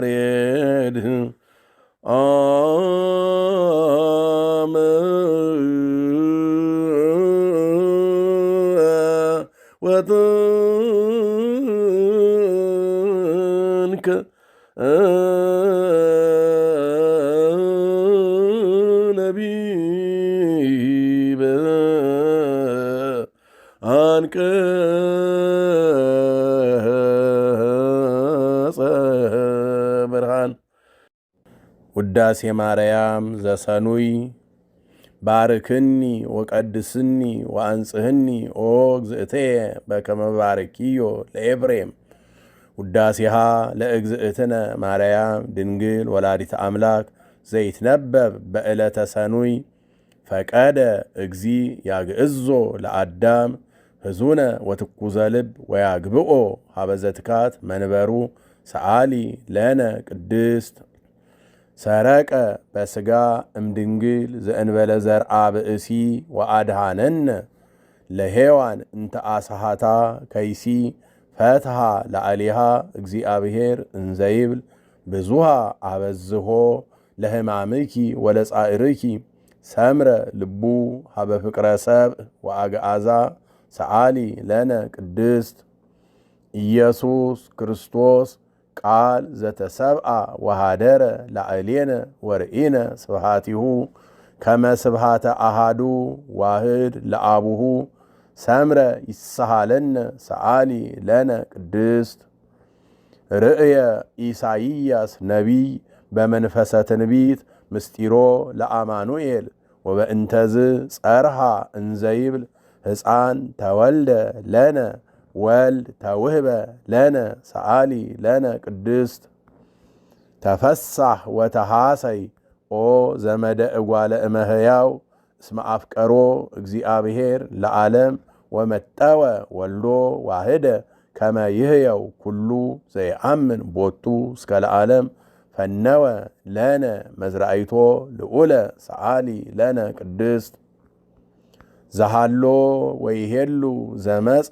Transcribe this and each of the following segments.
ያሬድ አመ ወጥንከ ነቢበ አንቀጸ ብርሃን ውዳሴ ማርያም ዘሰኑይ ባርክኒ ወቀድስኒ ወአንጽህኒ ኦ እግዝእትየ በከመ ባርኪዮ ለኤፍሬም ውዳሴሃ ለእግዝእትነ ማርያም ድንግል ወላዲተ አምላክ ዘይትነበብ በዕለተ ሰኑይ ፈቀደ እግዚ ያግዕዞ ለአዳም ህዙነ ወትኩዘ ልብ ወያግብኦ ሀበዘትካት መንበሩ ሰአሊ ለነ ቅድስት ሰረቀ በስጋ እምድንግል ዘእንበለ ዘርአ ብእሲ ወአድሃነነ ለሔዋን እንተ አሳሃታ ከይሲ ፈትሃ ለአሊሃ እግዚአብሔር እንዘይብል ብዙሃ አበዝሆ ለሕማምኪ ወለጻዕርኪ ሰምረ ልቡ ሀበ ፍቅረ ሰብእ ወአግዓዛ ሰአሊ ለነ ቅድስት ኢየሱስ ክርስቶስ ቃል ዘተሰብአ ወሃደረ ላዕሌነ ወርኢነ ስብሃቲሁ ከመ ስብሃተ አሃዱ ዋህድ ለአቡሁ ሰምረ ይሰሃለነ ሰአሊ ለነ ቅድስት ርእየ ኢሳይያስ ነቢይ በመንፈሰ ትንቢት ምስጢሮ ለአማኑኤል ወበእንተዝ ጸርሃ እንዘይብል ሕፃን ተወልደ ለነ ወልድ ተውህበ ለነ ሰአሊ ለነ ቅድስት ተፈሳህ ወተሃሰይ ኦ ዘመደ እጓለ እመሕያው እስመ አፍቀሮ እግዚአብሔር ለዓለም ወመጠወ ወልዶ ዋህደ ከመ ይህየው ኩሉ ዘይአምን ቦቱ እስከ ለዓለም ፈነወ ለነ መዝራእይቶ ልዑለ ሰአሊ ለነ ቅድስት ዘሃሎ ወይሄሉ ዘመጻ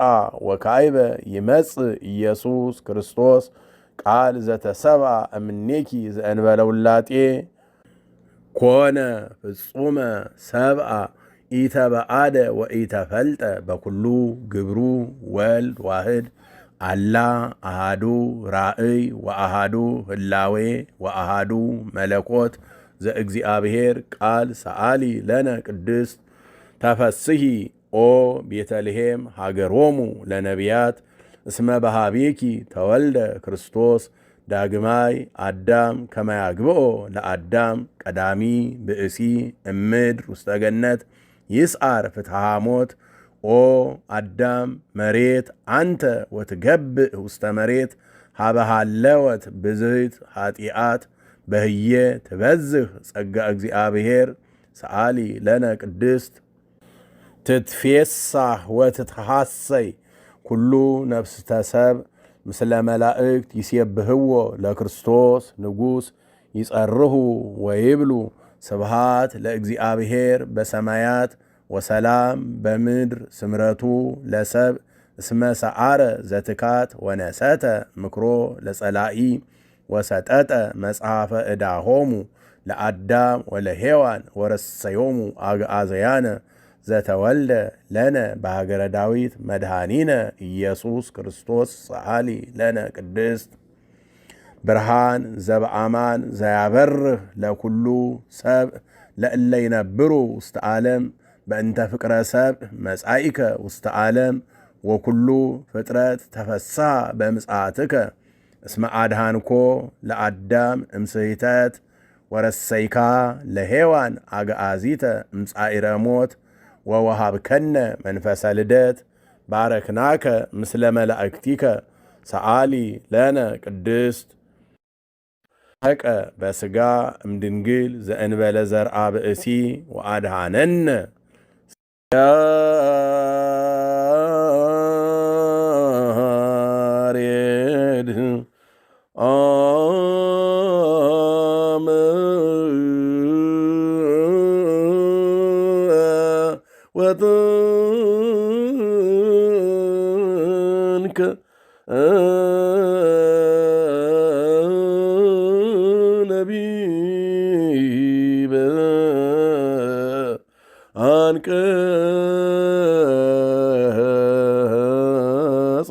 ወካይበ ይመጽእ ኢየሱስ ክርስቶስ ቃል ዘተሰብአ እምኔኪ ዘእንበለ ውላጤ ኮነ ፍጹመ ሰብአ ኢተበአደ ወኢተፈልጠ በኩሉ ግብሩ ወልድ ዋህድ አላ አሃዱ ራእይ ወአሃዱ ህላዌ ወአሃዱ መለኮት ዘእግዚአብሔር ቃል ሰአሊ ለነ ቅድስት ተፈስሂ ኦ ቤተልሔም ሃገሮሙ ለነቢያት እስመ በሃቤኪ ተወልደ ክርስቶስ ዳግማይ አዳም ከመያግብኦ ለአዳም ቀዳሚ ብእሲ እምድር ውስተ ገነት ይስዓር ፍትሐ ሞት ኦ አዳም መሬት አንተ ወትገብእ ውስተ መሬት ሃበሃለወት ብዝህት ኃጢአት በህየ ትበዝህ ጸጋ እግዚአብሔር ሰአሊ ለነ ቅድስት ትትፌሳህ ወትትሐሰይ ኩሉ ነፍስተ ሰብእ ምስለ መላእክት ይሴብህዎ ለክርስቶስ ንጉሥ ይጸርሁ ወይብሉ ስብሃት ለእግዚአብሔር በሰማያት ወሰላም በምድር ስምረቱ ለሰብእ እስመ ሰዓረ ዘትካት ወነሰተ ምክሮ ለጸላኢ ወሰጠጠ መጽሐፈ ዕዳሆሙ ለአዳም ወለሔዋን ወረሰዮሙ አግዓዘያነ ዘተወልደ ለነ በሃገረ ዳዊት መድኃኒነ ኢየሱስ ክርስቶስ ሰአሊ ለነ ቅድስት ብርሃን ዘበአማን ዘያበርህ ለኩሉ ሰብእ ለእለ ይነብሩ ውስተ ዓለም በእንተ ፍቅረ ሰብእ መጻኢከ ውስተ ዓለም ወኩሉ ፍጥረት ተፈስሐ በምጽአትከ እስመ አድኃንኮ ለአዳም እምስሕተት ወረሰይካ ለሔዋን አግዓዚተ እምጻኢረ ሞት ወወሃብከነ መንፈሰ ልደት ባረክናከ ምስለ መላእክቲከ ሰአሊ ለነ ቅድስት ሐቀ በስጋ እምድንግል ዘእንበለ ዘርአ ብእሲ ወአድሃነነ ያሬድ አመ ወጥንከ ነቢበ አንቀጸ